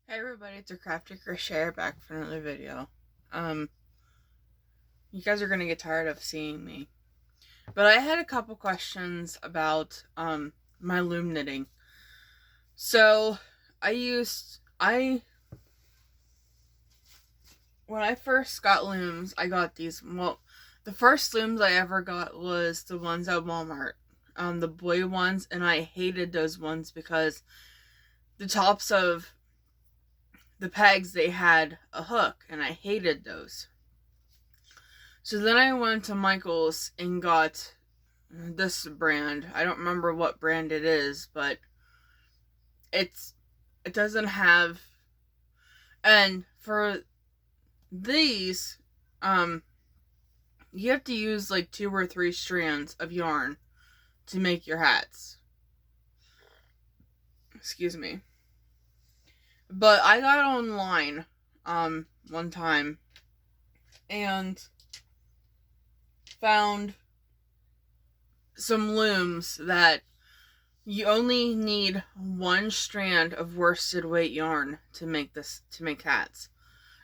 Hey everybody, it's a Crafty Crocheter back for another video. Um, you guys are gonna get tired of seeing me. But I had a couple questions about, my loom knitting. So, when I first got looms, I got these, well, the first looms I ever got was the ones at Walmart. The boy ones, and I hated those ones because the tops of the pegs, they had a hook, and I hated those. So then I went to Michael's and got this brand. I don't remember what brand it is, but it doesn't have, and for these, you have to use like 2 or 3 strands of yarn to make your hats. Excuse me. But I got online one time and found some looms that you only need 1 strand of worsted weight yarn to make hats.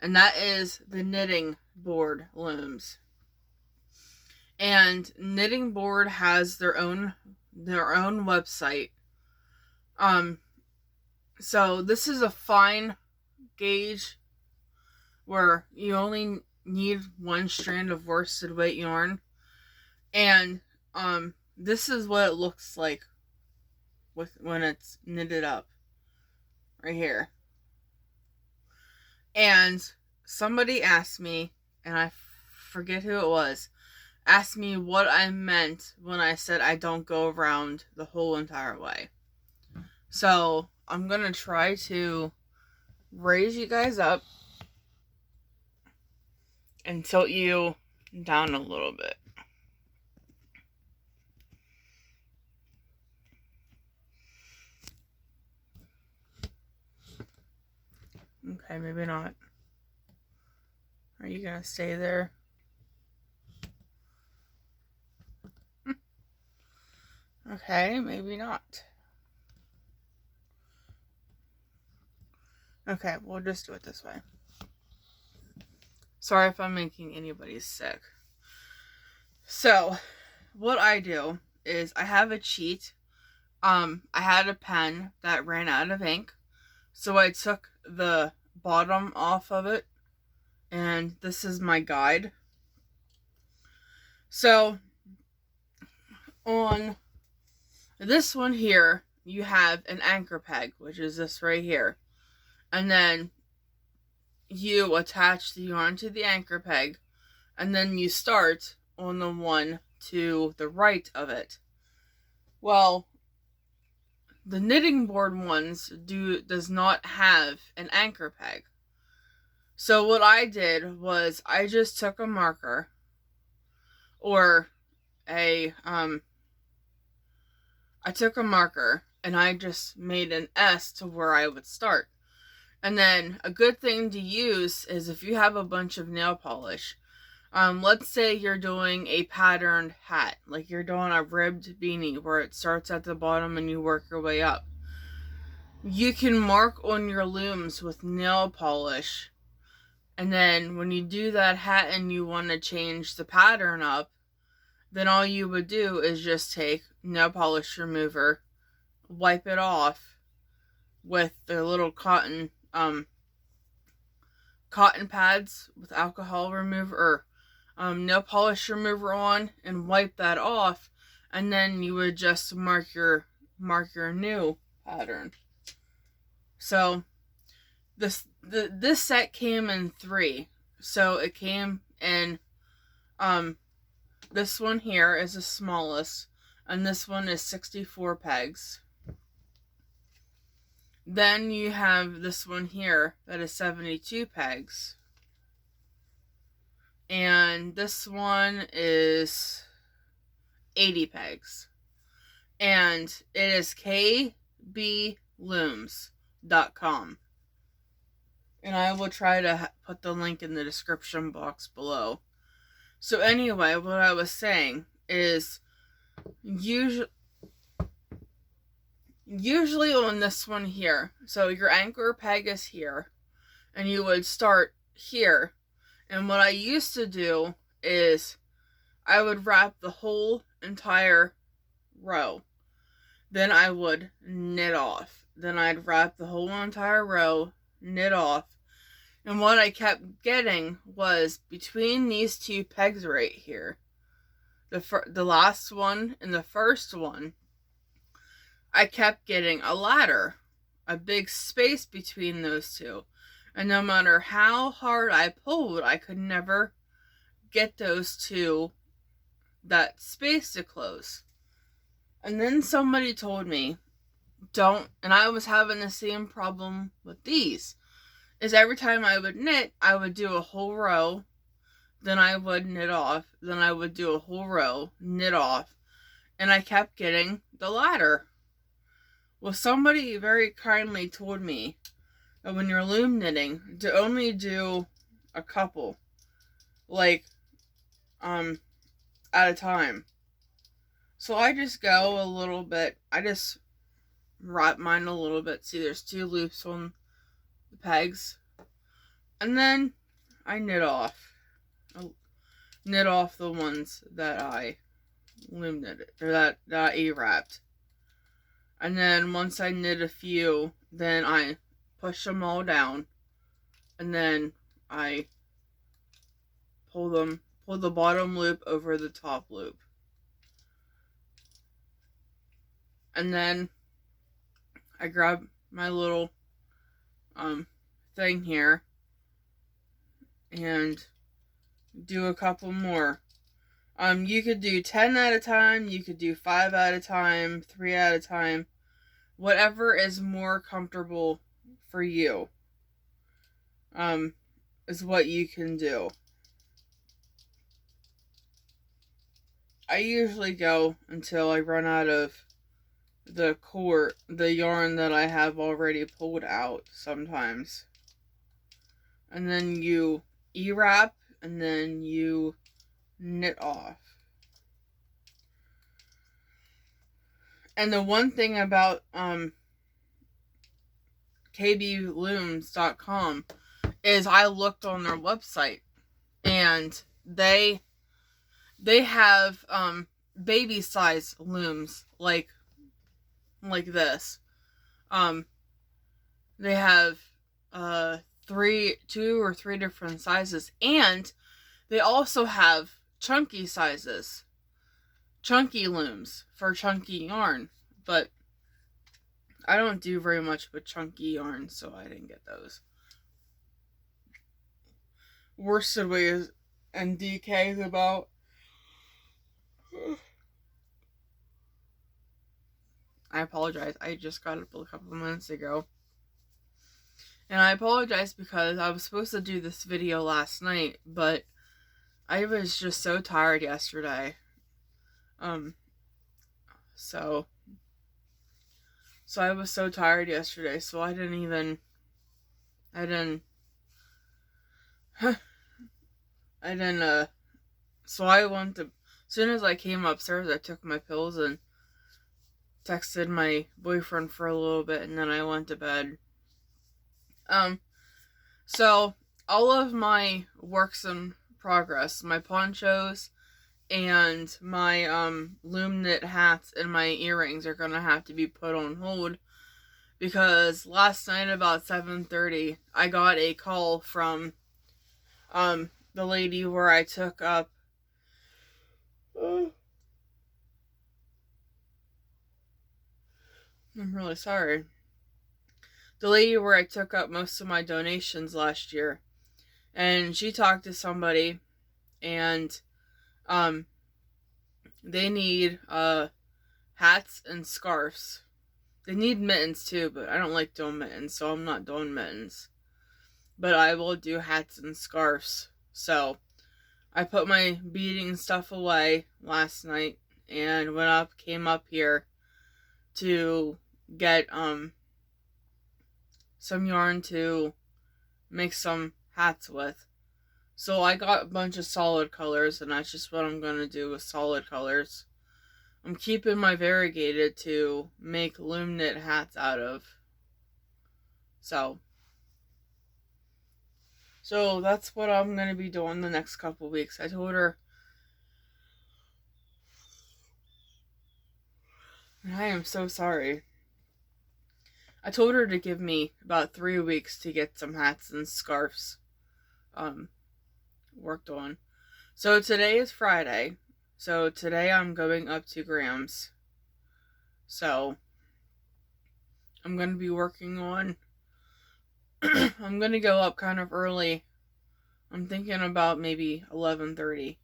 And that is the Knitting Board looms. And Knitting Board has their own website. So this is a fine gauge where you only need 1 strand of worsted weight yarn. And this is what it looks like when it's knitted up right here. And somebody asked me, and I forget who it was, asked me what I meant when I said I don't go around the whole entire way. So I'm gonna try to raise you guys up and tilt you down a little bit. Okay, maybe not. Are you gonna stay there? Okay, maybe not. Okay, we'll just do it this way. Sorry if I'm making anybody sick. So, what I do is I have a cheat. I had a pen that ran out of ink, so I took the bottom off of it, and this is my guide. So, on this one here, you have an anchor peg, which is this right here. And then you attach the yarn to the anchor peg, and then you start on the one to the right of it. Well, the Knitting Board ones does not have an anchor peg. So what I did was I just took a marker or I took a marker and I just made an S to where I would start. And then a good thing to use is if you have a bunch of nail polish. Let's say you're doing a patterned hat, like you're doing a ribbed beanie where it starts at the bottom and you work your way up. You can mark on your looms with nail polish, and then when you do that hat and you want to change the pattern up, then all you would do is just take nail polish remover, wipe it off with the little cotton pads with alcohol remover or nail polish remover on, and wipe that off, and then you would just mark your new pattern. So this set came in 3. So it came in this one here is the smallest, and this one is 64 pegs. Then you have this one here that is 72 pegs. And this one is 80 pegs. And it is kblooms.com. And I will try to put the link in the description box below. So anyway, what I was saying is usually on this one here, so your anchor peg is here, and you would start here. And what I used to do is I would wrap the whole entire row. Then I would knit off. Then I'd wrap the whole entire row, knit off. And what I kept getting was between these two pegs right here, the last one and the first one, I kept getting a ladder, a big space between those two. And no matter how hard I pulled, I could never get those two, that space to close. And then somebody told me, don't, and I was having the same problem with these, is every time I would knit, I would do a whole row, then I would knit off, then I would do a whole row, knit off, and I kept getting the ladder. Well, somebody very kindly told me that when you're loom knitting, to only do a couple, like, at a time. So I just go a little bit, I just wrap mine a little bit. See, there's 2 loops on the pegs. And then I knit off. Knit off the ones that I loom knitted, or that I E-wrapped. And then once I knit a few, then I push them all down. And then I pull the bottom loop over the top loop. And then I grab my little thing here and do a couple more. You could do 10 at a time, you could do 5 at a time, 3 at a time, whatever is more comfortable for you, is what you can do. I usually go until I run out of the yarn that I have already pulled out sometimes. And then you E-wrap, and then you knit off. And the one thing about kblooms.com is I looked on their website, and they have baby size looms like this. They have 2 or 3 different sizes, and they also have chunky sizes, chunky looms for chunky yarn. But I don't do very much with chunky yarn, so I didn't get those. Worsted weight and DK is about I apologize. I just got up a couple of minutes ago. And I apologize because I was supposed to do this video last night, but I was just so tired yesterday. So I was so tired yesterday, so I didn't so I went to, as soon as I came upstairs, I took my pills and texted my boyfriend for a little bit, and then I went to bed. So all of my works in progress, my ponchos and my loom knit hats and my earrings are gonna have to be put on hold, because last night about 7:30 I got a call from the lady where I took up I'm really sorry. The lady where I took up most of my donations last year, and she talked to somebody, and they need hats and scarves. They need mittens too, but I don't like doing mittens, so I'm not doing mittens. But I will do hats and scarves. So I put my beading stuff away last night and came up here to get some yarn to make some hats with. So I got a bunch of solid colors, and that's just what I'm gonna do with solid colors. I'm keeping my variegated to make loom knit hats out of. So that's what I'm going to be doing the next couple weeks. I told her, and I am so sorry. I told her to give me about 3 weeks to get some hats and scarves worked on. So today is Friday. So today I'm going up to Graham's. So I'm going to be working on I'm going to go up kind of early. I'm thinking about maybe 11:30.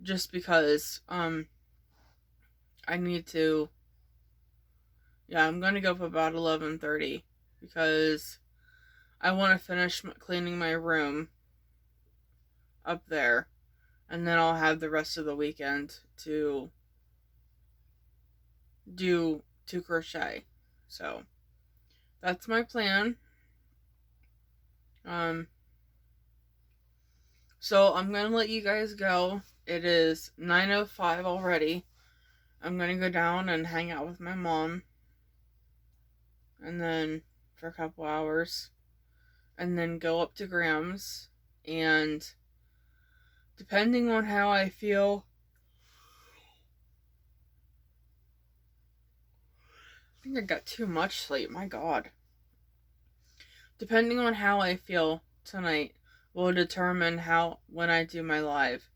Just because I need to, yeah, I'm going to go up about 11:30 because I want to finish cleaning my room up there, and then I'll have the rest of the weekend to crochet. So that's my plan. So I'm gonna let you guys go. It is 9:05 already. I'm gonna go down and hang out with my mom, and then for a couple hours, and then go up to Graham's, and depending on how I feel, I think I got too much sleep, my god. Depending on how I feel tonight will determine when I do my live.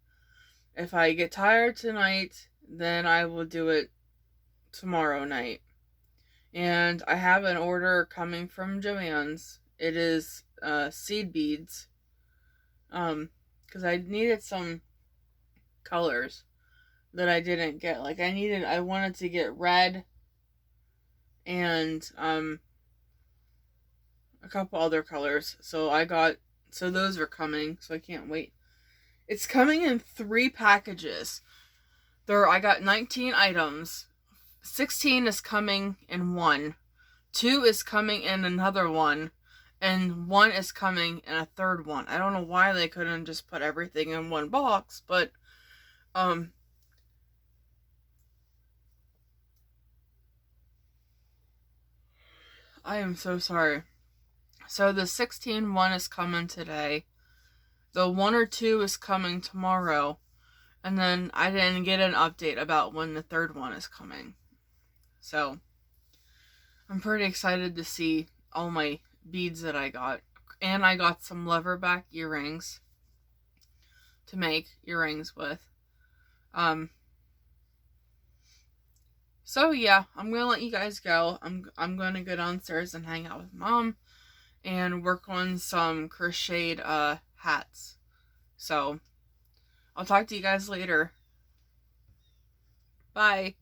If I get tired tonight, then I will do it tomorrow night. And I have an order coming from Joann's. It is seed beads. Because I needed some colors that I didn't get. Like I wanted to get red and a couple other colors. So those are coming, so I can't wait. It's coming in 3 packages. I got 19 items. 16 is coming in one. 2 is coming in another one. And 1 is coming in a third one. I don't know why they couldn't just put everything in one box, but I am so sorry. So the 16 one is coming today. The 1 or 2 is coming tomorrow. And then I didn't get an update about when the third one is coming. So I'm pretty excited to see all my beads that I got. And I got some leatherback earrings to make earrings with. So yeah, I'm gonna let you guys go. I'm gonna go downstairs and hang out with Mom and work on some crocheted hats. So I'll talk to you guys later. Bye.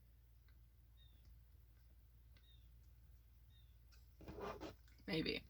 Maybe.